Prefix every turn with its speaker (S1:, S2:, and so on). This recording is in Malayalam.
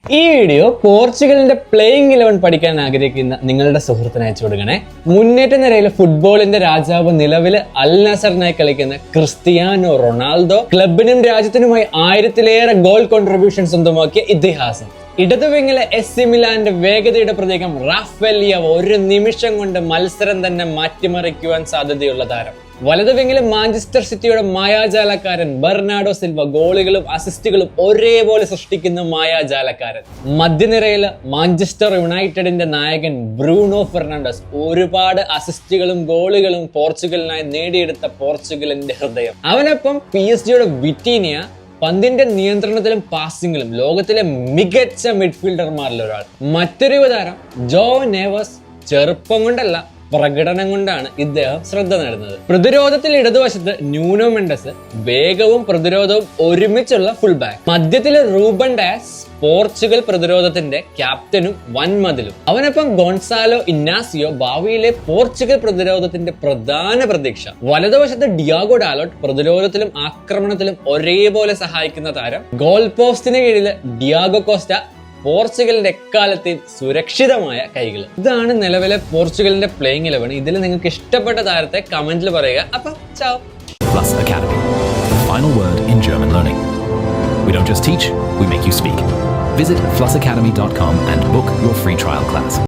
S1: ഈ വീഡിയോ പോർച്ചുഗലിന്റെ പ്ലേയിങ് 11 പഠിക്കാൻ ആഗ്രഹിക്കുന്ന നിങ്ങളുടെ സുഹൃത്തിന് അയച്ചു കൊടുക്കണേ. മുന്നേറ്റ നിരയിൽ ഫുട്ബോളിന്റെ രാജാവ് നിലവിൽ അൽ നസറിനായി കളിക്കുന്ന ക്രിസ്ത്യാനോ റൊണാൾഡോ ക്ലബിനും രാജ്യത്തിനുമായി 1000-ലേറെ ഗോൾ കോൺട്രിബ്യൂഷൻ സ്വന്തമാക്കിയ ഇതിഹാസം. ഇടതുവിങ്ങിലെ എസ് മിലാന്റെ വേഗതയുടെ പ്രതീകം റാഫേൽ ലിയാവോ ഒരു നിമിഷം കൊണ്ട് മത്സരം തന്നെ മാറ്റിമറിക്കുവാൻ സാധ്യതയുള്ള താരം. വലതുവിങ്ങിലെ മാഞ്ചസ്റ്റർ സിറ്റിയുടെ മായാജാലക്കാരൻ ബെർണാഡോ സിൽവ ഗോളുകളും അസിസ്റ്റുകളും ഒരേപോലെ സൃഷ്ടിക്കുന്ന മായാജാലക്കാരൻ. മധ്യനിരയിൽ മാഞ്ചസ്റ്റർ യുണൈറ്റഡിന്റെ നായകൻ ബ്രൂണോ ഫെർണാണ്ടസ് ഒരുപാട് അസിസ്റ്റുകളും ഗോളുകളും പോർച്ചുഗലിനായി നേടിയെടുത്ത പോർച്ചുഗലിന്റെ ഹൃദയം. അവനൊപ്പം PSG വിറ്റീനിയ പന്തിന്റെ നിയന്ത്രണത്തിലും പാസിംഗിലും ലോകത്തിലെ മികച്ച മിഡ്ഫീൽഡർമാരിൽ ഒരാൾ. മറ്റൊരു താരം ജോ നെവസ് ചെറുപ്പം കൊണ്ടല്ല പ്രകടനം കൊണ്ടാണ് ഇദ്ദേഹം ശ്രദ്ധ നേടുന്നത്. പ്രതിരോധത്തിൽ ഇടതുവശത്ത് ന്യൂനോ മെൻഡസ്, വേഗവും പ്രതിരോധവും ഒരുമിച്ചുള്ള ഫുൾ ബാക്ക്. മധ്യത്തില് റൂബൻ ഡയസ്, പോർച്ചുഗൽ പ്രതിരോധത്തിന്റെ ക്യാപ്റ്റനും വൻമതിലും. അവനൊപ്പം ഗോൺസാലോ ഇന്നാസിയോ, ഭാവിയിലെ പോർച്ചുഗൽ പ്രതിരോധത്തിന്റെ പ്രധാന പ്രതീക്ഷ. വലതുവശത്ത് ഡിയാഗോ ഡാലോട്ട്, പ്രതിരോധത്തിലും ആക്രമണത്തിലും ഒരേപോലെ സഹായിക്കുന്ന താരം. ഗോൾ പോസ്റ്റിന് കീഴില് ഡിയാഗോ കോസ്റ്റ, പോർച്ചുഗലിന്റെ എക്കാലത്തെയും സുരക്ഷിതമായ കൈകൾ. ഇതാണ് നിലവിലെ പോർച്ചുഗലിന്റെ പ്ലേയിങ് 11. ഇതിൽ നിങ്ങൾക്ക് ഇഷ്ടപ്പെട്ട താരത്തെ കമന്റിൽ പറയുക. അപ്പൊ ചാവ്.
S2: Plus Academy, the final word in German learning. We don't just teach, we make you speak. Visit plusacademy.com and book your free trial class.